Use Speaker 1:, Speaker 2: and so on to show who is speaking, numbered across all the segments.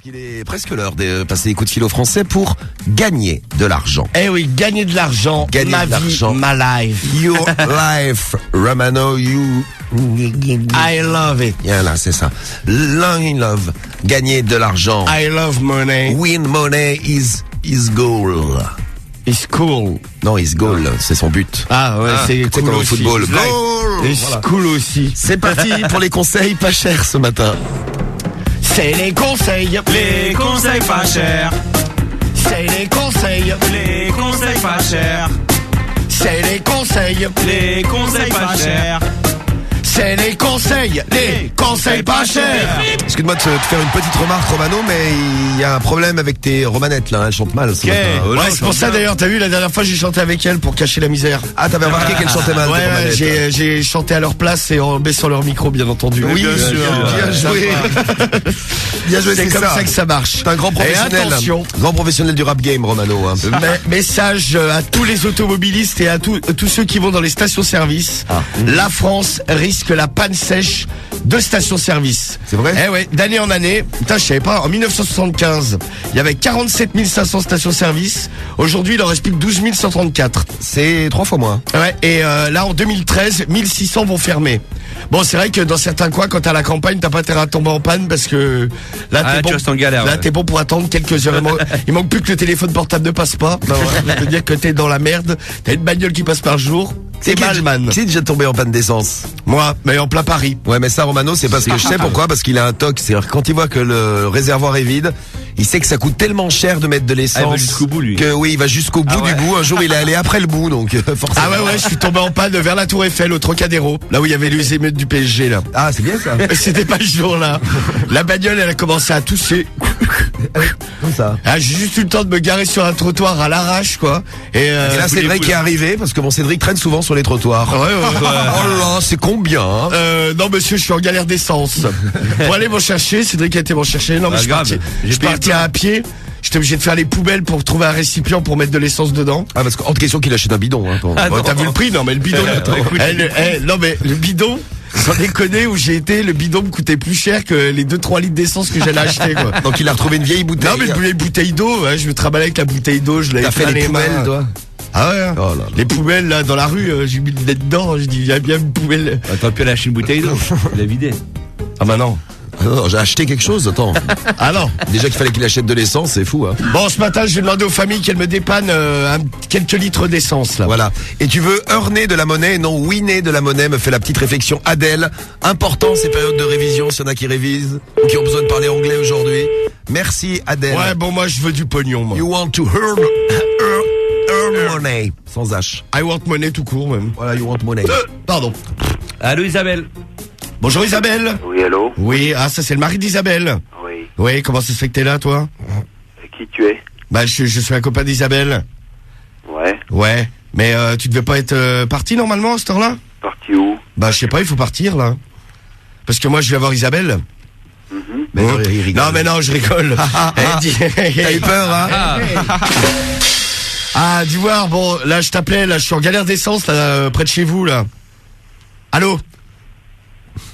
Speaker 1: qu'il est presque l'heure de passer des coups de fil aux Français pour gagner de l'argent.
Speaker 2: Eh oui, gagner de l'argent.
Speaker 1: Gagner
Speaker 2: ma
Speaker 1: de
Speaker 2: vie,
Speaker 1: l'argent.
Speaker 2: ma life.
Speaker 1: Your life, Romano, you...
Speaker 2: I love it.
Speaker 1: Voilà, c'est ça. Long love. Gagner de l'argent.
Speaker 2: I love money.
Speaker 1: Win money is goal.
Speaker 2: It's cool.
Speaker 1: Non, is goal, c'est son but.
Speaker 2: Ah ouais, c'est
Speaker 1: C'est
Speaker 2: cool
Speaker 1: comme au
Speaker 2: aussi.
Speaker 1: football.
Speaker 2: Ouais.
Speaker 1: Goal.
Speaker 2: It's
Speaker 1: Voilà.
Speaker 2: cool aussi.
Speaker 1: C'est parti pour les conseils pas chers ce matin.
Speaker 2: C'est les conseils.
Speaker 3: Les conseils pas chers,
Speaker 2: C'est les conseils.
Speaker 3: les conseils pas chers,
Speaker 2: C'est les conseils.
Speaker 3: les conseils pas chers.
Speaker 2: C'est les conseils. Les conseils pas chers.
Speaker 1: Excuse-moi de te faire une petite remarque, Romano, mais il y a un problème avec tes romanettes là, elles chantent mal ce matin.
Speaker 2: Ouais, c'est pour ça d'ailleurs, t'as vu, la dernière fois j'ai chanté avec elle pour cacher la misère.
Speaker 1: Ah, t'avais remarqué qu'elles chantaient mal, tes
Speaker 2: Ouais,
Speaker 1: romanettes.
Speaker 2: j'ai chanté à leur place et en baissant leur micro, bien entendu.
Speaker 1: Oui,
Speaker 3: bien sûr.
Speaker 1: bien joué. Bien joué,
Speaker 2: C'est comme ça que ça marche.
Speaker 1: T'es un grand professionnel.
Speaker 2: Et attention.
Speaker 1: Grand professionnel du rap game, Romano. Hein.
Speaker 2: Message à tous les automobilistes et à tous ceux qui vont dans les stations-service. La France risque la panne sèche de stations-service.
Speaker 1: C'est vrai?
Speaker 2: Eh ouais, d'année en année. Putain, je savais pas. En 1975, il y avait 47 500 stations-service. Aujourd'hui, il en reste plus que 12 134.
Speaker 1: C'est 3 fois moins.
Speaker 2: Ouais. Et là, en 2013, 1600 vont fermer. Bon, c'est vrai que dans certains coins, quand t'es à la campagne, t'as pas intérêt à tomber en panne parce que là,
Speaker 3: Ah,
Speaker 2: t'es
Speaker 3: tu
Speaker 2: bon.
Speaker 3: restes en galère,
Speaker 2: Là,
Speaker 3: ouais.
Speaker 2: t'es bon pour attendre quelques heures. Il manque plus que le téléphone portable ne passe pas. Ben, voilà, je peux dire que t'es dans la merde. T'as une bagnole qui passe par jour. C'est mal, man.
Speaker 1: Qui est déjà tombé en panne d'essence?
Speaker 2: Moi, mais en plein Paris.
Speaker 1: Ouais, mais ça, Romano, c'est parce que je sais pourquoi, parce qu'il a un toc. C'est-à-dire, quand il voit que le réservoir est vide, il sait que ça coûte tellement cher de mettre de l'essence.
Speaker 3: Ah, il va jusqu'au bout, lui.
Speaker 1: Que oui, il va jusqu'au bout du bout. Un jour, il est allé après le bout, donc, forcément.
Speaker 2: Ah ouais, je suis tombé en panne vers la Tour Eiffel, au Trocadéro. Là où il y avait les émeutes du PSG, là.
Speaker 1: Ah, c'est bien ça.
Speaker 2: C'était pas ce jour-là. La bagnole, elle a commencé à tousser.
Speaker 1: Comme ça.
Speaker 2: Ah, j'ai juste eu le temps de me garer sur un trottoir à l'arrache, quoi. Et
Speaker 1: Et là, Cédric qui est arrivé, parce que bon, Cédric traîne souvent sur les trottoirs.
Speaker 2: ouais.
Speaker 1: Oh là, c'est combien, hein?
Speaker 2: Non monsieur, je suis en galère d'essence. Pour aller m'en chercher, Cédric a été m'en chercher. Non mais
Speaker 3: Ah,
Speaker 2: je suis
Speaker 3: grave.
Speaker 2: parti,
Speaker 3: J'ai
Speaker 2: je suis
Speaker 3: payé
Speaker 2: parti à pied. J'étais obligé de faire les poubelles pour trouver un récipient pour mettre de l'essence dedans.
Speaker 1: Ah, parce qu'en question qu'il achète un bidon, hein.
Speaker 2: Oh, t'as vu le prix? Non mais le bidon. Non mais le bidon. Sans déconner, où j'ai été, le bidon me coûtait plus cher que les 2-3 litres d'essence que j'allais acheter, quoi.
Speaker 1: Donc il a retrouvé une vieille bouteille.
Speaker 2: Non mais les bouteilles d'eau, ouais, je me travaillais avec la bouteille d'eau, je l'avais
Speaker 1: T'as fait
Speaker 2: plein
Speaker 1: les
Speaker 2: mains.
Speaker 1: poubelles, toi?
Speaker 2: Ah ouais.
Speaker 1: Oh là là.
Speaker 2: Les poubelles là dans la rue, j'ai mis le nez dedans, j'ai dit il y a bien une poubelle.
Speaker 3: T'aurais pu lâcher une bouteille d'eau, la vider.
Speaker 2: Ah bah non.
Speaker 1: Ah non, j'ai acheté quelque chose, attends.
Speaker 2: Ah non.
Speaker 1: Déjà qu'il fallait qu'il achète de l'essence, c'est fou, hein.
Speaker 2: Bon, ce matin, je vais demander aux familles qu'elles me dépannent quelques litres d'essence, là.
Speaker 1: Voilà. Et tu veux earner de la monnaie et non winner de la monnaie, me fait la petite réflexion Adèle. Important ces périodes de révision, s'il y en a qui révisent ou qui ont besoin de parler anglais aujourd'hui. Merci Adèle.
Speaker 2: Ouais, bon, moi, je veux du pognon, moi.
Speaker 1: You want to earn money. Sans H.
Speaker 2: I want money tout court, même.
Speaker 1: Voilà, you want money.
Speaker 2: Pardon.
Speaker 3: Allô Isabelle.
Speaker 2: Bonjour, Isabelle.
Speaker 4: Oui, allô?
Speaker 2: Oui, ah, ça, c'est le mari d'Isabelle.
Speaker 4: Oui.
Speaker 2: Oui, comment ça se fait que t'es là, toi?
Speaker 4: Qui tu es?
Speaker 2: Bah, je suis un copain d'Isabelle.
Speaker 4: Ouais.
Speaker 2: Ouais. Mais tu devais pas être parti, normalement, à cette heure-là?
Speaker 4: Parti où?
Speaker 2: Bah, je sais pas, il faut partir, là. Parce que moi, je vais voir Isabelle.
Speaker 1: Mais non, il rigole.
Speaker 2: Non, mais non, je rigole.
Speaker 1: T'as eu peur, hein?
Speaker 2: Ah, dis voir, bon, là, je t'appelais, là, je suis en galère d'essence, là, près de chez vous, là. Allô?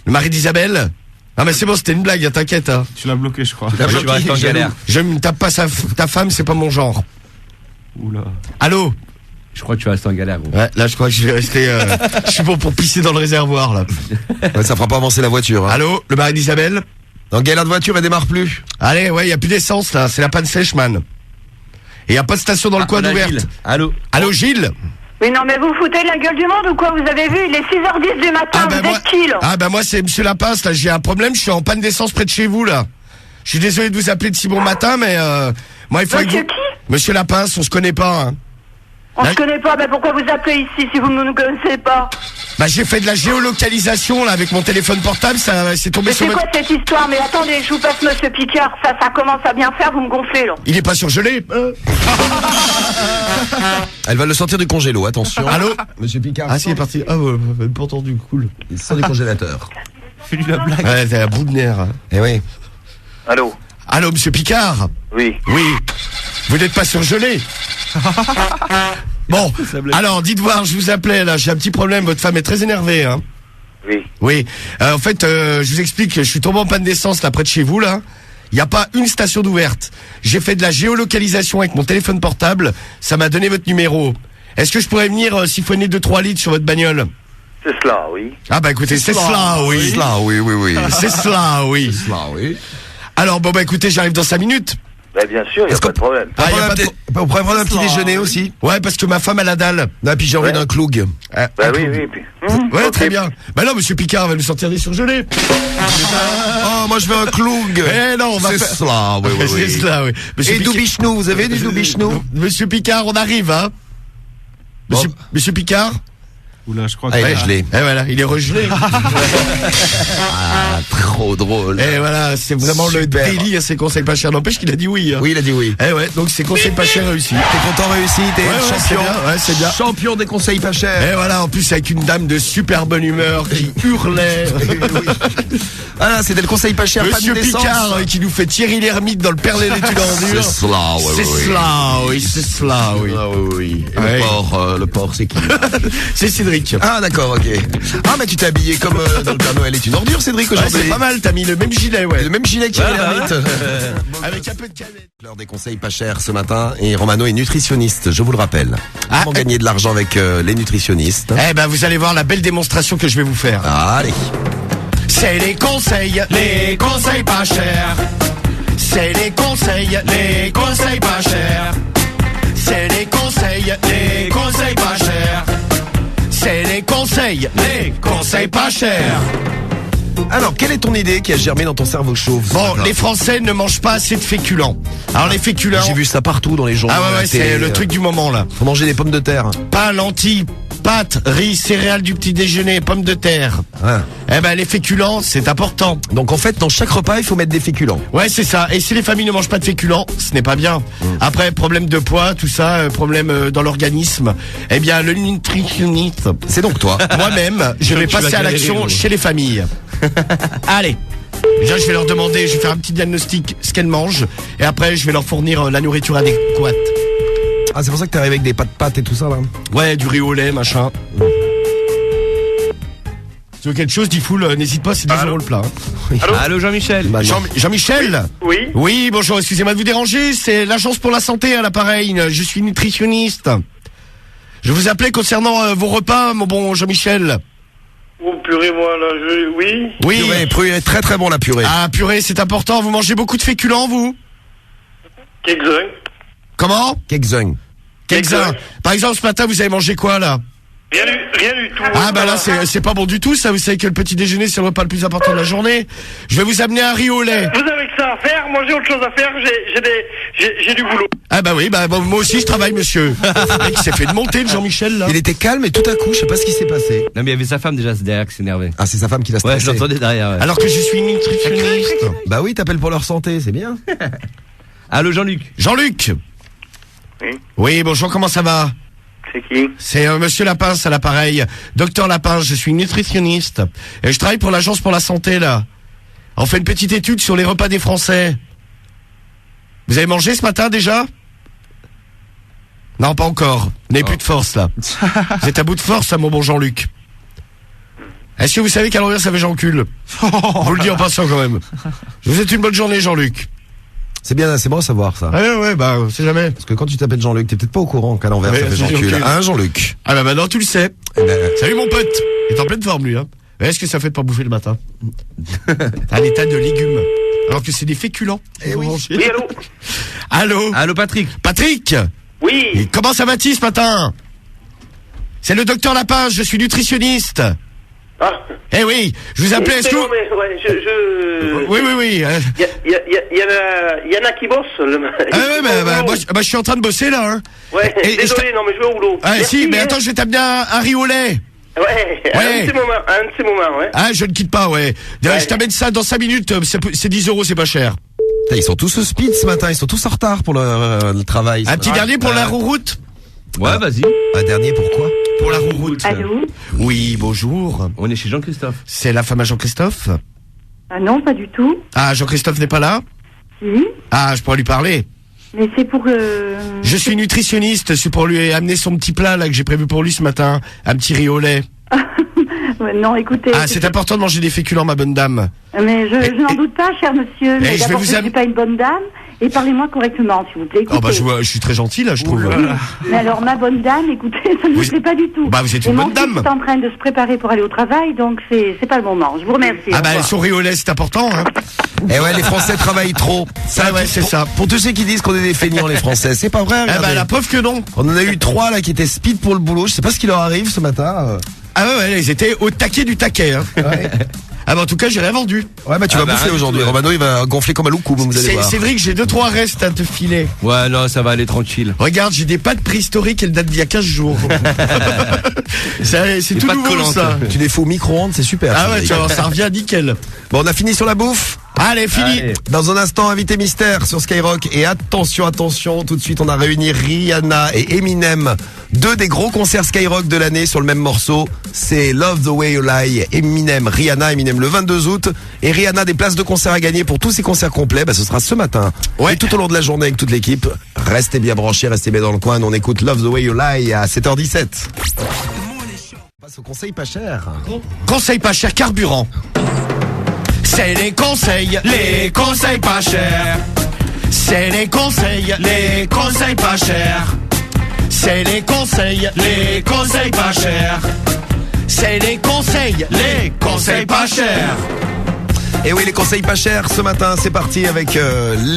Speaker 2: Le mari d'Isabelle? Ah, mais c'est bon, c'était une blague, hein, t'inquiète, hein.
Speaker 3: Tu l'as bloqué, je crois.
Speaker 1: l'as
Speaker 3: Je
Speaker 1: bloqué,
Speaker 3: vais rester en
Speaker 1: jaloux.
Speaker 3: galère.
Speaker 2: Je me tape pas ta femme, c'est pas mon genre.
Speaker 3: Oula.
Speaker 2: Allô?
Speaker 3: Je crois que tu vas rester en galère, gros.
Speaker 2: Ouais, là, je crois que je vais rester, je suis bon pour pisser dans le réservoir, là.
Speaker 1: Ouais, ça fera pas avancer la voiture, hein.
Speaker 2: Allô? Le mari d'Isabelle?
Speaker 1: Donc galère de voiture, elle démarre plus.
Speaker 2: Allez, ouais, y a plus d'essence, là, c'est la panne sèche, man. Et y a pas de station dans le coin
Speaker 3: on a
Speaker 2: ouverte.
Speaker 3: Gilles. Allô.
Speaker 2: Allô, Gilles?
Speaker 5: Mais non, mais vous foutez de la gueule du monde ou quoi? Vous avez vu, il est 6h10 du matin, vous êtes qui, là?
Speaker 2: Ah, bah, moi, c'est Monsieur Lapince, là, j'ai un problème, je suis en panne d'essence près de chez vous, là. Je suis désolé de vous appeler de si bon matin, mais, moi, il faut que
Speaker 5: Monsieur
Speaker 2: vous...
Speaker 5: qui?
Speaker 2: Monsieur Lapince, on se connaît pas, hein.
Speaker 5: On
Speaker 2: Là-
Speaker 5: se connaît pas, mais pourquoi vous appelez ici si vous ne nous connaissez pas?
Speaker 2: Bah, j'ai fait de la géolocalisation, là, avec mon téléphone portable, ça, c'est tombé
Speaker 5: Mais
Speaker 2: sur
Speaker 5: c'est
Speaker 2: votre...
Speaker 5: quoi cette histoire? Mais attendez, je vous passe Monsieur Picard, ça commence à bien faire, vous me gonflez, là.
Speaker 2: Il est pas surgelé,
Speaker 1: Elle va le sortir du congélo, attention.
Speaker 2: Allô?
Speaker 1: Monsieur Picard.
Speaker 2: Ah, si, il est parti. Ah, ouais, pas entendu, cool.
Speaker 1: Il sort du congélateur.
Speaker 3: Fais-lui la blague.
Speaker 2: Ouais, t'es à bout de nerfs. Hein.
Speaker 1: Eh oui.
Speaker 4: Allô?
Speaker 2: Allô, Monsieur Picard?
Speaker 4: Oui.
Speaker 2: Oui. Vous n'êtes pas surgelé? Bon, alors, dites voir, je vous appelais, là, j'ai un petit problème, votre femme est très énervée, hein.
Speaker 4: Oui.
Speaker 2: Oui. En fait, je vous explique, je suis tombé en panne d'essence, là, près de chez vous, là. Il n'y a pas une station d'ouverte. J'ai fait de la géolocalisation avec mon téléphone portable. Ça m'a donné votre numéro. Est-ce que je pourrais venir siphonner 2-3 litres sur votre bagnole?
Speaker 4: C'est cela, oui.
Speaker 2: Ah bah écoutez, c'est cela, oui.
Speaker 1: C'est cela, oui.
Speaker 2: C'est cela, oui.
Speaker 1: C'est cela, oui.
Speaker 2: Alors bon bah écoutez, j'arrive dans 5 minutes.
Speaker 4: Bah, bien sûr, il n'y a pas de problème.
Speaker 2: Ah, y a pas de-
Speaker 1: On pourrait prendre un petit déjeuner aussi.
Speaker 2: Ouais, parce que ma femme a la dalle.
Speaker 1: Ah, puis j'ai envie
Speaker 4: Ouais.
Speaker 1: d'un cloug.
Speaker 4: Bah oui, oui. Puis...
Speaker 2: Ouais,
Speaker 4: ok.
Speaker 2: très bien. Bah non, monsieur Picard va nous sortir des surgelés.
Speaker 1: Oh, moi je veux un cloug.
Speaker 2: Eh non, on va
Speaker 1: C'est
Speaker 2: faire...
Speaker 1: cela, oui.
Speaker 2: C'est cela, oui. Monsieur
Speaker 1: Et
Speaker 2: Picard-
Speaker 1: Doubichnou, vous avez du Doubichnou?
Speaker 2: Monsieur Picard, on arrive, hein. Monsieur Picard?
Speaker 3: Oula, je crois
Speaker 1: Ah, il est
Speaker 3: que...
Speaker 1: gelé.
Speaker 2: Eh voilà, il est regelé.
Speaker 1: Ah, trop drôle.
Speaker 2: Et voilà, c'est vraiment le
Speaker 1: Super.
Speaker 2: délit à ses conseils pas chers. N'empêche qu'il a dit oui. Hein.
Speaker 1: Oui, il a dit oui.
Speaker 2: Eh ouais, donc ses conseils pas chers réussis.
Speaker 1: T'es content, réussi, t'es
Speaker 2: Ouais,
Speaker 1: champion.
Speaker 2: c'est bien, ouais, c'est bien.
Speaker 1: Champion des conseils pas chers.
Speaker 2: Et voilà, en plus avec une dame de super bonne humeur qui hurlait.
Speaker 1: Ah là, c'était le conseil pas cher,
Speaker 2: Monsieur
Speaker 1: pas de naissance.
Speaker 2: Picard qui nous fait Thierry Lhermitte dans le Père des études en dur.
Speaker 1: C'est cela, ouais,
Speaker 2: C'est
Speaker 1: ouais,
Speaker 2: cela, oui, c'est cela, oui.
Speaker 1: Ah oui. Et
Speaker 2: Ouais.
Speaker 1: le porc, c'est qui?
Speaker 2: C'est Cédric.
Speaker 1: Ah d'accord, ok. Ah mais tu t'es habillé comme dans le Père Noël est une ordure, Cédric,
Speaker 2: Ouais,
Speaker 1: aujourd'hui.
Speaker 2: c'est pas mal, t'as mis le même gilet, ouais.
Speaker 1: Le même gilet qui l'ermite.
Speaker 2: Avec un peu de canette.
Speaker 1: L'heure des conseils pas chers ce matin et Romano est nutritionniste, je vous le rappelle.
Speaker 2: Ah,
Speaker 1: Comment gagner de l'argent avec les nutritionnistes?
Speaker 2: Eh ben, vous allez voir la belle démonstration que je vais vous faire.
Speaker 1: Ah, allez.
Speaker 2: C'est les conseils pas chers. C'est les conseils pas chers. C'est les conseils pas chers. C'est les conseils pas chers.
Speaker 1: Alors, quelle est ton idée qui a germé dans ton cerveau chauve? ce
Speaker 2: Bon,
Speaker 1: matin?
Speaker 2: les Français ne mangent pas assez de féculents. Alors les féculents...
Speaker 1: J'ai vu ça partout dans les journaux.
Speaker 2: Ah ouais,
Speaker 1: à la
Speaker 2: ouais,
Speaker 1: télé.
Speaker 2: c'est le truc du moment là.
Speaker 1: Faut manger des pommes de terre.
Speaker 2: Pain, lentilles, pâtes, riz, céréales du petit déjeuner, pommes de terre.
Speaker 1: Ouais.
Speaker 2: Eh ben les féculents, c'est important.
Speaker 1: Donc en fait, dans chaque repas, il faut mettre des féculents.
Speaker 2: Ouais, c'est ça. Et si les familles ne mangent pas de féculents, ce n'est pas bien. Après, problème de poids, tout ça, problème dans l'organisme. Eh bien, le nutritionniste,
Speaker 1: C'est donc toi.
Speaker 2: moi-même, je vais
Speaker 3: tu vas
Speaker 2: passer à
Speaker 3: galérer,
Speaker 2: l'action
Speaker 3: gros.
Speaker 2: chez les familles. Allez. Déjà, je vais leur demander, je vais faire un petit diagnostic, ce qu'elles mangent. Et après, je vais leur fournir la nourriture adéquate.
Speaker 1: Ah, c'est pour ça que t'es arrivé avec des pâtes et tout ça là.
Speaker 2: Ouais, du riz au lait, machin. Tu veux quelque chose, Difool, n'hésite pas, c'est 10 € le plat. hein.
Speaker 3: Allô Jean-Michel.
Speaker 1: Bah, non.
Speaker 2: Jean-Michel?
Speaker 4: Oui.
Speaker 2: Oui, bonjour, excusez-moi de vous déranger, c'est l'Agence pour la Santé à l'appareil, je suis nutritionniste. Je vous appelais concernant vos repas, mon bon Jean-Michel.
Speaker 6: Oh purée, moi là, oui.
Speaker 2: Oui.
Speaker 1: Purée, très très bon la purée.
Speaker 2: Ah, purée, c'est important, vous mangez beaucoup de féculents, vous?
Speaker 6: Quelques-uns.
Speaker 2: Comment?
Speaker 1: Quelques-uns.
Speaker 2: Quelques-uns. Par exemple, ce matin, vous avez mangé quoi, là?
Speaker 6: Rien du tout.
Speaker 2: Ah bah là c'est pas bon du tout ça, vous savez que le petit déjeuner c'est le repas le plus important de la journée. Je vais vous amener un riz au lait.
Speaker 6: Vous avez que ça à faire, moi j'ai autre chose à faire, j'ai du boulot.
Speaker 2: Ah bah oui, bah bon, moi aussi je travaille monsieur. Le mec il s'est fait démonter le Jean-Michel là.
Speaker 1: Il était calme et tout à coup, je sais pas ce qui s'est passé.
Speaker 3: Non mais il y avait sa femme déjà derrière qui s'énervait.
Speaker 1: Ah, c'est sa femme qui l'a
Speaker 3: Ouais,
Speaker 1: stressé.
Speaker 3: je l'entendais derrière. Ouais.
Speaker 2: Alors que je suis nutritionniste.
Speaker 1: Bah oui, t'appelles pour leur santé, c'est bien.
Speaker 3: Allô Jean-Luc.
Speaker 2: Jean-Luc.
Speaker 4: Oui.
Speaker 2: Oui, bonjour, comment ça va?
Speaker 4: C'est qui?
Speaker 2: C'est monsieur Lapince à l'appareil. Docteur Lapince, je suis nutritionniste. Et je travaille pour l'Agence pour la Santé là. On fait une petite étude sur les repas des Français. Vous avez mangé ce matin déjà? Non, pas encore. Vous n'avez plus de force là. Vous êtes à bout de force, hein, mon bon Jean-Luc. Est-ce que vous savez qu'à l'envers ça fait Jean-Cul? Je vous le dis en passant quand même. Je vous souhaite une bonne journée, Jean-Luc.
Speaker 1: C'est bien, c'est bon à savoir ça.
Speaker 2: Ouais, bah, on sait jamais.
Speaker 1: Parce que quand tu t'appelles Jean-Luc, t'es peut-être pas au courant qu'à l'envers
Speaker 2: Ouais,
Speaker 1: ça fait
Speaker 2: c'est
Speaker 1: Jean-Cul.
Speaker 2: Jean-Cul.
Speaker 1: Hein, Jean-Luc?
Speaker 2: Ah bah maintenant tu le sais.
Speaker 1: Eh ben,
Speaker 2: Salut mon pote. Il est en pleine forme lui, hein. Est-ce que ça fait de pas bouffer le matin? Un état de légumes. Alors que c'est des féculents.
Speaker 1: Eh oui.
Speaker 6: Oui, allô?
Speaker 2: Allô?
Speaker 3: Allô Patrick.
Speaker 2: Patrick?
Speaker 6: Oui.
Speaker 2: Et comment ça va-t-il ce matin? C'est le docteur Lapince, je suis nutritionniste.
Speaker 6: Ah.
Speaker 2: Eh oui, je vous appelais, est-ce que...
Speaker 6: Non, mais, ouais,
Speaker 2: Oui.
Speaker 6: Il y en a qui bossent.
Speaker 2: Ah ouais, moi je suis en train de bosser là, hein.
Speaker 6: Ouais,
Speaker 2: Et
Speaker 6: désolé, non, mais je vais au boulot.
Speaker 2: Ah
Speaker 6: Merci,
Speaker 2: si, mais
Speaker 6: hein.
Speaker 2: attends, je vais t'amener un riz au lait.
Speaker 6: Ouais, un de ces moments, ouais.
Speaker 2: Ah, je ne quitte pas, ouais. Je t'amène ça dans 5 minutes, c'est 10 €, c'est pas cher.
Speaker 1: putain, ils sont tous au speed ce matin, ils sont tous en retard pour le travail.
Speaker 2: Un petit dernier pour la route.
Speaker 3: Ouais, vas-y.
Speaker 1: Un dernier pourquoi?
Speaker 2: Pour la route.
Speaker 5: Allô?
Speaker 2: Oui, bonjour.
Speaker 3: On est chez Jean-Christophe.
Speaker 2: C'est la femme à Jean-Christophe?
Speaker 5: Ah non, pas du tout.
Speaker 2: Ah, Jean-Christophe n'est pas là?
Speaker 5: Si,
Speaker 2: Ah, je pourrais lui parler.
Speaker 5: mais c'est pour...
Speaker 2: Je suis nutritionniste, c'est pour lui amener son petit plat là que j'ai prévu pour lui ce matin. Un petit riz au lait.
Speaker 5: Non, écoutez.
Speaker 2: Ah, c'est important de manger des féculents, ma bonne dame.
Speaker 5: Mais je n'en doute pas, cher monsieur. Mais
Speaker 2: je vais
Speaker 5: d'abord,
Speaker 2: vous
Speaker 5: je ne suis pas une bonne dame. Et parlez-moi correctement, s'il vous plaît. Écoutez.
Speaker 2: Oh, bah, je suis très gentil, là, je trouve.
Speaker 5: Mais alors, ma bonne dame, écoutez, ça ne me plaît pas du tout.
Speaker 2: Bah, vous êtes une bonne dame.
Speaker 5: Mon fils est en train de se préparer pour aller au travail, donc c'est pas le moment. Je vous remercie.
Speaker 2: Ah, bah, son riz au lait, c'est important, hein.
Speaker 1: Eh ouais, les Français travaillent trop. Ça,
Speaker 2: ouais, c'est ça.
Speaker 1: Pour tous ceux qui disent qu'on est des feignants, les Français, c'est pas vrai.
Speaker 2: Eh
Speaker 1: Regardez.
Speaker 2: bah, la preuve que non.
Speaker 1: On en a eu 3 là qui étaient speed pour le boulot. Je sais pas ce qui leur arrive ce matin.
Speaker 2: Ah ouais, ils étaient au taquet du taquet, hein. Ouais. Ah bah en tout cas j'ai rien vendu.
Speaker 1: Ouais bah tu vas bouffer aujourd'hui. Romano il va gonfler comme un loup, vous allez voir.
Speaker 2: C'est vrai que j'ai 2-3 restes à te filer.
Speaker 3: Ouais, non, ça va aller tranquille.
Speaker 2: Regarde, j'ai des pâtes préhistoriques, elles datent d'il y a 15 jours. c'est tout nouveau ça.
Speaker 1: Tu les fais au micro-ondes, c'est super.
Speaker 2: Ah ouais, tu vois, ça revient nickel.
Speaker 1: Bon, on a fini sur la bouffe.
Speaker 2: Allez, fini.
Speaker 3: Allez.
Speaker 1: Dans un instant, invité mystère sur Skyrock. Et attention, tout de suite, on a réuni Rihanna et Eminem. 2 des gros concerts Skyrock de l'année sur le même morceau. C'est Love the Way You Lie. Eminem le 22 août. Et Rihanna, des places de concert à gagner pour tous ces concerts complets. Bah, ce sera ce matin. Ouais. Et tout au long de la journée avec toute l'équipe. Restez bien branchés, restez bien dans le coin. On écoute Love the Way You Lie à 7h17. On passe au conseil pas cher.
Speaker 2: Conseil pas cher, carburant. C'est les conseils pas chers. C'est les conseils pas chers. C'est les conseils pas chers. C'est les conseils pas chers.
Speaker 1: Et oui, les conseils pas chers ce matin, c'est parti avec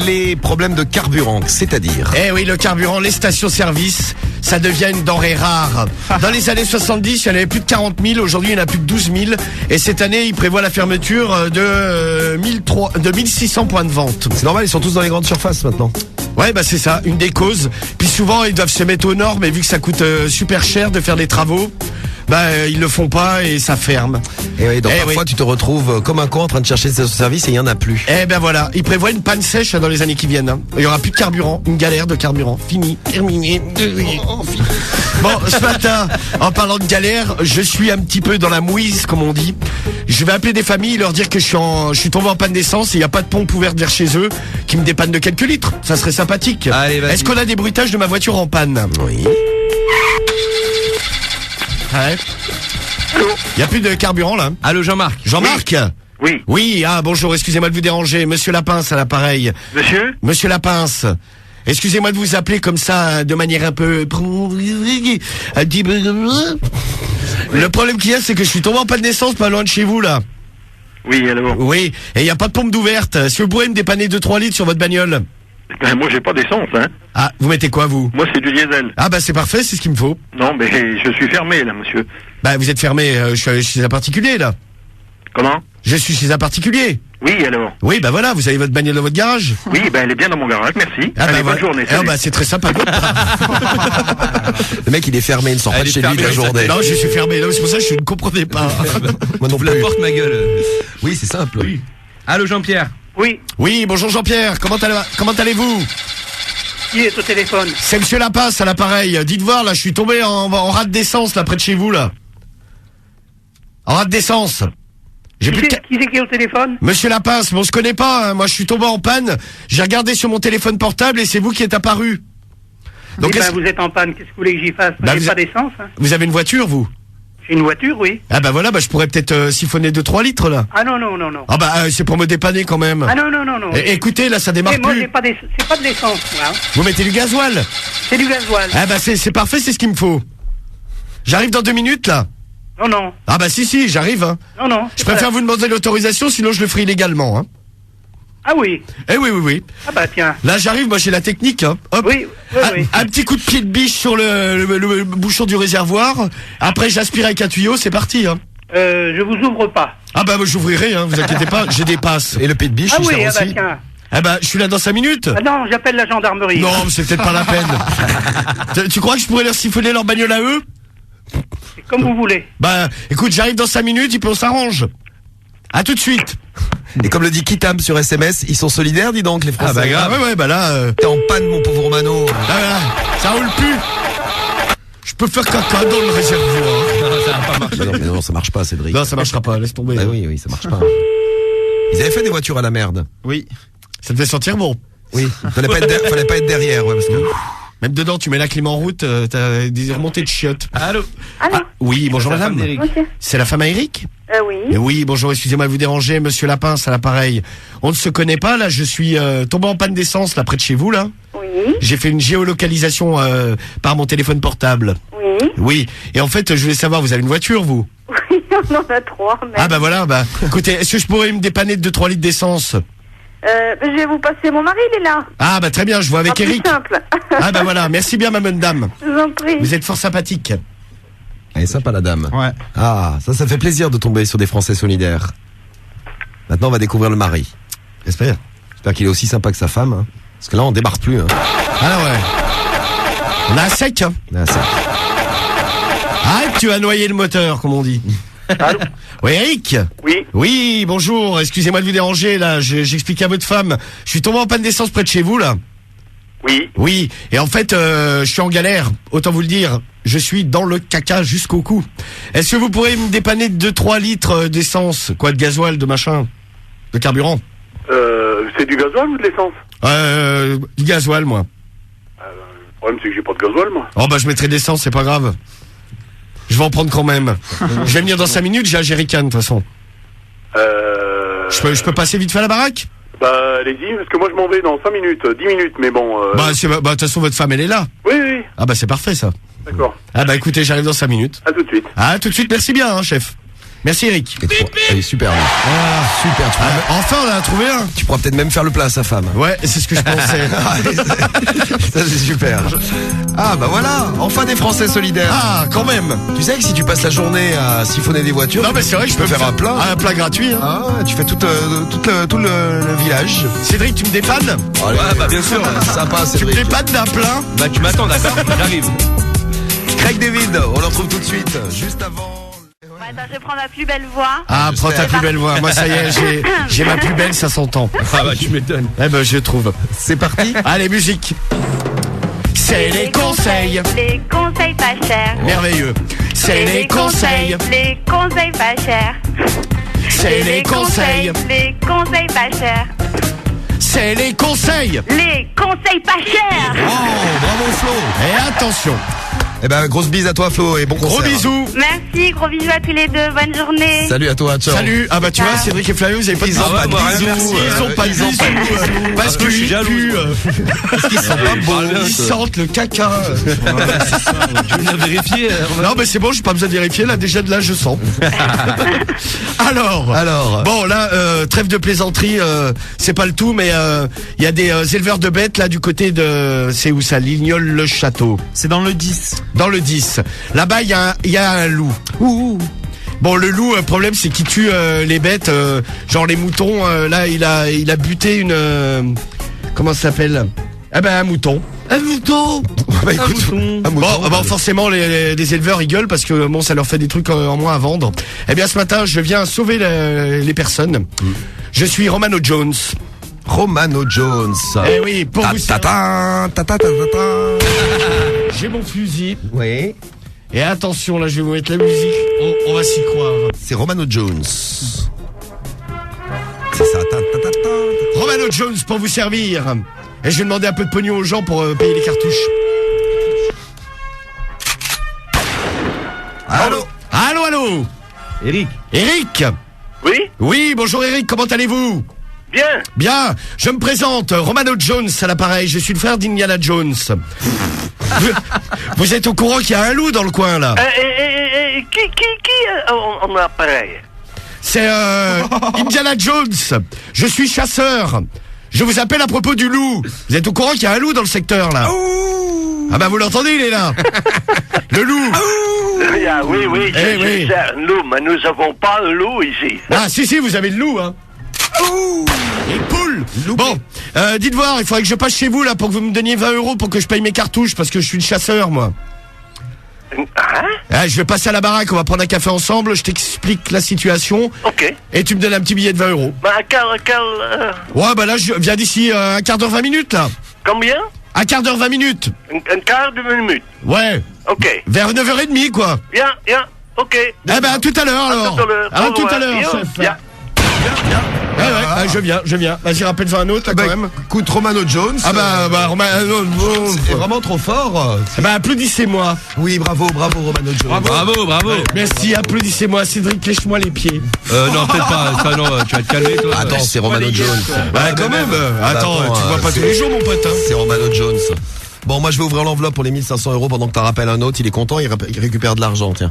Speaker 1: les problèmes de carburant, c'est-à-dire.
Speaker 2: Eh oui, le carburant, les stations-service, ça devient une denrée rare. Dans les années 70, il y en avait plus de 40 000, aujourd'hui il y en a plus de 12 000. Et cette année, ils prévoient la fermeture de 1600 points de vente.
Speaker 1: C'est normal, ils sont tous dans les grandes surfaces maintenant.
Speaker 2: Ouais, bah c'est ça, une des causes. Puis souvent, ils doivent se mettre aux normes, et vu que ça coûte super cher de faire des travaux, bah ils le font pas et ça ferme.
Speaker 1: Et oui, donc parfois tu te retrouves comme un con en train de chercher ce service et il y en a plus.
Speaker 2: Eh ben voilà, ils prévoient une panne sèche dans les années qui viennent. Il y aura plus de carburant, une galère de carburant. Fini, terminé. Bon, ce matin, en parlant de galère, je suis un petit peu dans la mouise, comme on dit. Je vais appeler des familles, leur dire que je suis tombé en panne d'essence et il n'y a pas de pompe ouverte vers chez eux qui me dépanne de quelques litres. Ça serait sympathique.
Speaker 3: Allez, vas-y.
Speaker 2: Est-ce qu'on a des bruitages de ma voiture en panne?
Speaker 1: Oui.
Speaker 2: Ouais. Il y a plus de carburant là.
Speaker 3: Allô Jean-Marc.
Speaker 2: Jean-Marc.
Speaker 4: Oui.
Speaker 2: Oui, ah bonjour, excusez-moi de vous déranger. Monsieur Lapince à l'appareil. Monsieur Lapince. Excusez-moi de vous appeler comme ça, de manière un peu... Le problème qu'il y a, c'est que je suis tombé en panne d'essence pas loin de chez vous là.
Speaker 4: Oui, alors.
Speaker 2: Oui, et il n'y a pas de pompe d'ouverte. Est-ce que vous pourrez me dépanner 2-3 litres sur votre bagnole?
Speaker 4: Ben, moi, j'ai pas d'essence, hein.
Speaker 2: Ah, vous mettez quoi, vous?
Speaker 4: Moi, c'est du diesel.
Speaker 2: Ah, bah c'est parfait, c'est ce qu'il me faut.
Speaker 4: Non, mais je suis fermé, là, monsieur.
Speaker 2: Bah, vous êtes fermé, je suis chez un particulier, là.
Speaker 4: Comment?
Speaker 2: Je suis chez un particulier.
Speaker 4: Oui, alors.
Speaker 2: Oui, bah voilà, vous avez votre bagnole dans votre garage.
Speaker 4: Oui, ben, elle est bien dans mon garage, merci.
Speaker 2: Ah,
Speaker 4: allez,
Speaker 2: bah,
Speaker 4: bonne journée.
Speaker 2: Ah, bah c'est très sympa.
Speaker 1: Le mec il est fermé, il ne sort pas de chez lui de la journée.
Speaker 2: Non, je suis fermé, non, c'est pour ça que je ne comprenais pas.
Speaker 1: Moi non
Speaker 3: Ouvre la
Speaker 1: plus.
Speaker 3: porte, ma gueule.
Speaker 1: Oui, c'est simple.
Speaker 3: Oui. Allô Jean-Pierre.
Speaker 6: Oui,
Speaker 2: Oui, bonjour Jean-Pierre, comment allez-vous?
Speaker 6: qui est au téléphone?
Speaker 2: C'est Monsieur Lapince à l'appareil. Dites voir, là, je suis tombé en rate d'essence, là, près de chez vous, là. En rate d'essence. J'ai plus de...
Speaker 6: Qui c'est qui est au téléphone?
Speaker 2: Monsieur Lapince, mais on se connaît pas, hein. Moi je suis tombé en panne, j'ai regardé sur mon téléphone portable et c'est vous qui êtes apparu. Donc
Speaker 6: Eh ben, vous êtes en panne, qu'est-ce que vous voulez que j'y fasse?
Speaker 2: Bah,
Speaker 6: J'ai
Speaker 2: vous
Speaker 6: pas
Speaker 2: a-
Speaker 6: d'essence, hein.
Speaker 2: vous avez une voiture, vous?
Speaker 6: J'ai une voiture, oui.
Speaker 2: Ah bah voilà, bah je pourrais peut-être siphonner 2-3 litres là.
Speaker 6: Ah non, non, non, non.
Speaker 2: Ah bah c'est pour me dépanner quand même.
Speaker 6: Ah non, non, non, non.
Speaker 2: Écoutez, là ça démarre
Speaker 6: Eh, moi,
Speaker 2: plus.
Speaker 6: c'est pas de l'essence, moi, hein.
Speaker 2: Vous mettez du gasoil.
Speaker 6: C'est du gasoil.
Speaker 2: Ah bah c'est parfait, c'est ce qu'il me faut. J'arrive dans 2 minutes là.
Speaker 6: Non, non,
Speaker 2: Ah bah si, j'arrive. Hein.
Speaker 6: non, non.
Speaker 2: Je préfère vous demander l'autorisation, sinon je le ferai illégalement. Hein.
Speaker 6: Ah oui.
Speaker 2: Eh oui.
Speaker 6: Ah bah tiens.
Speaker 2: Là j'arrive, moi j'ai la technique. Hein. Hop.
Speaker 6: Oui, oui.
Speaker 2: Un petit coup de pied de biche sur le bouchon du réservoir. Après j'aspire avec un tuyau, c'est parti. Hein.
Speaker 6: Je vous ouvre pas.
Speaker 2: Ah bah moi, j'ouvrirai, hein, vous inquiétez pas, j'ai des passes.
Speaker 1: Et le pied de biche,
Speaker 6: Ah
Speaker 1: il
Speaker 6: oui,
Speaker 1: sert
Speaker 6: ah bah
Speaker 1: aussi.
Speaker 6: tiens.
Speaker 2: Ah bah je suis là dans 5 minutes.
Speaker 6: Ah non, j'appelle la gendarmerie.
Speaker 2: Non, mais c'est peut-être pas la peine. Tu crois que je pourrais leur siphonner leur bagnole à eux?
Speaker 6: C'est comme vous voulez.
Speaker 2: Bah écoute, j'arrive dans 5 minutes et puis on s'arrange. À tout de suite.
Speaker 1: Et comme le dit Kitam sur SMS, ils sont solidaires, dis donc, les Français.
Speaker 2: Ah bah grave. Ouais, bah là...
Speaker 1: T'es en panne, mon pauvre Romano.
Speaker 2: Là, ça roule plus. Je peux faire caca dans le réservoir.
Speaker 3: Ça va pas marcher.
Speaker 1: Mais non, ça marche pas, Cédric.
Speaker 2: Non, ça marchera pas, laisse tomber.
Speaker 1: Ah oui, ça marche pas. Ils avaient fait des voitures à la merde.
Speaker 2: Oui. Ça devait sentir bon.
Speaker 1: Oui. Fallait pas être derrière, ouais, parce que...
Speaker 2: Même dedans, tu mets la clim en route, t'as des remontées de chiottes.
Speaker 3: Allô.
Speaker 5: Allô.
Speaker 2: Oui, bonjour
Speaker 3: C'est la femme
Speaker 2: madame.
Speaker 3: d'Éric.
Speaker 5: Monsieur.
Speaker 2: C'est la femme à Eric?
Speaker 5: Oui.
Speaker 2: Oui, bonjour, excusez-moi de vous déranger, monsieur Lapin, c'est à l'appareil. On ne se connaît pas, là, je suis tombé en panne d'essence, là, près de chez vous, là.
Speaker 5: Oui.
Speaker 2: J'ai fait une géolocalisation par mon téléphone portable.
Speaker 5: Oui.
Speaker 2: Oui, et en fait, je voulais savoir, vous avez une voiture, vous?
Speaker 5: Oui, on en a 3. Mais...
Speaker 2: Ah bah voilà, bah, écoutez, est-ce que je pourrais me dépanner de 2-3 litres d'essence?
Speaker 5: Je vais vous passer mon mari, il est là.
Speaker 2: Ah bah très bien, je vois avec
Speaker 5: Plus
Speaker 2: Eric.
Speaker 5: simple.
Speaker 2: Ah bah voilà, merci bien ma bonne dame.
Speaker 5: Je vous en prie.
Speaker 2: Vous êtes fort sympathique.
Speaker 1: Elle est sympa la dame.
Speaker 3: Ouais.
Speaker 1: Ah, ça fait plaisir de tomber sur des Français solidaires. Maintenant, on va découvrir le mari.
Speaker 2: J'espère.
Speaker 1: J'espère qu'il est aussi sympa que sa femme. Hein. Parce que là, on débarque plus. Hein.
Speaker 2: Ah ouais. On a un sec, hein.
Speaker 1: Ah, ça-
Speaker 2: Ah, tu as noyé le moteur, comme on dit.
Speaker 6: Allô.
Speaker 2: Oui, Eric.
Speaker 6: Oui.
Speaker 2: Oui, bonjour, excusez-moi de vous déranger, là, j'explique à votre femme. Je suis tombé en panne d'essence près de chez vous, là.
Speaker 6: Oui.
Speaker 2: Oui, et en fait, je suis en galère, autant vous le dire. Je suis dans le caca jusqu'au cou. Est-ce que vous pourrez me dépanner de 2-3 litres d'essence? Quoi, de gasoil, de machin? De carburant?
Speaker 6: C'est du gasoil ou de l'essence?
Speaker 2: Du gasoil, moi.
Speaker 6: Le problème, c'est que j'ai pas de gasoil, moi.
Speaker 2: Oh bah je mettrai d'essence, c'est pas grave. Je vais en prendre quand même. Je vais venir dans 5 minutes, j'ai un jerrycan de toute façon. Je peux passer vite fait à la baraque?
Speaker 6: Bah, allez-y, parce que moi, je m'en vais dans 5 minutes, 10 minutes, mais bon...
Speaker 2: Bah de toute façon votre femme elle est là.
Speaker 6: Oui, oui,
Speaker 2: Ah bah c'est parfait ça.
Speaker 6: d'accord.
Speaker 2: Ah bah écoutez, j'arrive dans 5 minutes.
Speaker 6: À tout de suite.
Speaker 2: Ah tout de suite, merci bien hein, chef. Merci Eric.
Speaker 1: Et toi, elle est super. lui. Super.
Speaker 2: Ah, bah, enfin on en a trouvé un.
Speaker 1: Tu pourras peut-être même faire le plat à sa femme.
Speaker 2: Ouais, c'est ce que je pensais.
Speaker 1: Ça, c'est super. Ah, bah voilà. Enfin des Français solidaires.
Speaker 2: Ah quand même.
Speaker 1: Tu sais que si tu passes la journée à siphonner des voitures,
Speaker 2: Non mais c'est vrai que
Speaker 1: je peux faire un plat.
Speaker 2: Un plat gratuit. Hein.
Speaker 1: Ah, tu fais tout le village.
Speaker 2: Cédric, tu me dépannes?
Speaker 1: Allez,
Speaker 3: Ouais, bah bien sûr.
Speaker 1: Sympa,
Speaker 2: Tu me
Speaker 1: Cédric.
Speaker 2: dépannes d'un plat?
Speaker 3: Bah tu m'attends, d'accord? J'arrive.
Speaker 1: Craig David, on le retrouve tout de suite. Juste avant.
Speaker 5: Attends, je prends ma plus belle voix.
Speaker 2: Ah, prends ta plus belle voix. Moi, ça y est, j'ai ma plus belle, ça s'entend.
Speaker 3: Ah bah tu m'étonnes.
Speaker 2: Eh ben, je trouve.
Speaker 1: C'est parti.
Speaker 2: Allez, musique. C'est les conseils.
Speaker 5: Les conseils pas chers.
Speaker 2: Merveilleux. C'est les conseils.
Speaker 5: Les conseils pas chers.
Speaker 2: C'est les conseils.
Speaker 5: Les conseils pas chers.
Speaker 2: C'est les conseils.
Speaker 5: Les conseils pas chers.
Speaker 1: Oh, bravo Flo.
Speaker 2: Et attention.
Speaker 1: Eh ben, grosse bise à toi Flo et bon concert.
Speaker 2: Gros bisous.
Speaker 5: Merci, gros bisous à tous les deux. Bonne journée.
Speaker 1: Salut à toi, ciao.
Speaker 2: Salut. Ah bah tu vois,
Speaker 5: Ciao.
Speaker 2: Cédric et Flavio, vous avez pas de
Speaker 1: Ils ont
Speaker 2: bisous.
Speaker 1: pas de
Speaker 3: moi, rien,
Speaker 1: bisous.
Speaker 3: merci.
Speaker 2: Ils ont pas de
Speaker 1: Ils ont
Speaker 2: bisous.
Speaker 1: pas de bisous.
Speaker 2: Parce que
Speaker 3: je suis jaloux.
Speaker 1: Parce qu'ils sont pas beaux.
Speaker 2: Ils sentent le caca.
Speaker 3: Tu viens vérifier.
Speaker 2: Non mais c'est bon, j'ai pas besoin de vérifier. Là déjà de là je sens. Alors. Bon là, trêve de plaisanterie, c'est pas le tout, mais il y a des éleveurs de bêtes là du côté de, c'est où ça, Lignol-le-Château.
Speaker 7: C'est dans le 10.
Speaker 2: Dans le 10. Là-bas il y a un loup. Bon le loup, le problème c'est qu'il tue les bêtes, genre les moutons. Là il a buté une, comment ça s'appelle? Ah ben un mouton. Un mouton.
Speaker 1: Bah, écoute, un mouton.
Speaker 2: Bon, forcément, les éleveurs ils gueulent parce que bon, ça leur fait des trucs en moins à vendre. Eh bien, ce matin, je viens sauver les personnes. Je suis Romano Jones.
Speaker 1: Romano Jones.
Speaker 2: Eh oui, pour vous servir.
Speaker 1: Ta-ta-ta.
Speaker 2: J'ai mon fusil.
Speaker 1: Oui.
Speaker 2: Et attention, là, je vais vous mettre la musique. On va s'y croire.
Speaker 1: C'est Romano Jones. C'est ça. Ta-ta-ta-ta.
Speaker 2: Romano Jones pour vous servir. Et je vais demander un peu de pognon aux gens pour payer les cartouches.
Speaker 1: Allô.
Speaker 2: Allô.
Speaker 3: Eric.
Speaker 2: Eric.
Speaker 6: Oui.
Speaker 2: Oui, bonjour Eric, comment allez-vous?
Speaker 6: Bien.
Speaker 2: Bien, je me présente, Romano Jones à l'appareil, je suis le frère d'Indiana Jones. Vous êtes au courant qu'il y a un loup dans le coin là?
Speaker 6: Qui en appareil?
Speaker 2: C'est Indiana Jones, je suis chasseur. Je vous appelle à propos du loup. Vous êtes au courant qu'il y a un loup dans le secteur là? Ah bah vous l'entendez, il est là. Le loup.
Speaker 6: Oui,
Speaker 2: Eh oui.
Speaker 6: c'est un loup, mais nous avons pas un loup ici.
Speaker 2: Ah si, vous avez le loup hein. Les poules. Bon, dites voir, il faudrait que je passe chez vous là pour que vous me donniez 20 € pour que je paye mes cartouches parce que je suis le chasseur moi.
Speaker 6: Hein?
Speaker 2: Ah, je vais passer à la baraque, on va prendre un café ensemble, je t'explique la situation
Speaker 6: Ok.
Speaker 2: et tu me donnes un petit billet de 20 €.
Speaker 6: Bah,
Speaker 2: Ouais, bah là, je viens d'ici un quart d'heure, 20 minutes là.
Speaker 6: combien?
Speaker 2: Un quart d'heure, 20 minutes.
Speaker 6: Un quart de minute.
Speaker 2: Ouais,
Speaker 6: Ok.
Speaker 2: vers 9h30 quoi.
Speaker 6: Bien, ok.
Speaker 2: Eh ben, à tout à l'heure alors.
Speaker 6: À tout à l'heure.
Speaker 2: À
Speaker 6: Au
Speaker 2: tout à
Speaker 6: revoir.
Speaker 2: l'heure,
Speaker 6: Bien.
Speaker 2: chef.
Speaker 6: Bien.
Speaker 2: Ouais, je viens. Vas-y, rappelle-en un autre, là, quand même.
Speaker 1: Écoute, Romano Jones.
Speaker 2: Romano
Speaker 1: c'est vraiment trop fort.
Speaker 2: applaudissez-moi.
Speaker 1: Oui, bravo, Romano Jones.
Speaker 3: Bravo.
Speaker 2: Merci, applaudissez-moi. Cédric, lèche-moi les pieds.
Speaker 3: Non, peut-être pas. Ça, non, tu vas te calmer, toi.
Speaker 1: Attends, c'est Romano Jones.
Speaker 2: Quand même. Attends, tu vois pas tous les jours, mon pote.
Speaker 1: C'est Romano Jones. Bon, moi je vais ouvrir l'enveloppe pour les 1500 € pendant que t'en rappelles un autre. Il est content, il récupère de l'argent, tiens.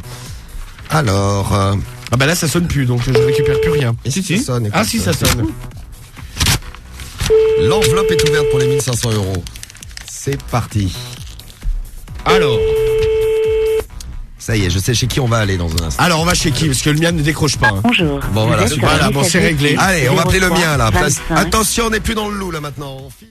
Speaker 1: Alors...
Speaker 2: là ça sonne plus, donc je récupère plus rien.
Speaker 1: Ça sonne, écoute,
Speaker 2: si, ça sonne.
Speaker 1: L'enveloppe est ouverte pour les 1500 €. C'est parti.
Speaker 2: Alors,
Speaker 1: ça y est, je sais chez qui on va aller dans un instant.
Speaker 2: on va chez qui? Parce que le mien ne décroche pas.
Speaker 5: Bonjour.
Speaker 1: Bon, voilà, super.
Speaker 2: Voilà, bon, c'est réglé.
Speaker 1: Allez, on va appeler le mien là.
Speaker 5: 25.
Speaker 1: Attention, on n'est plus dans le loup là maintenant.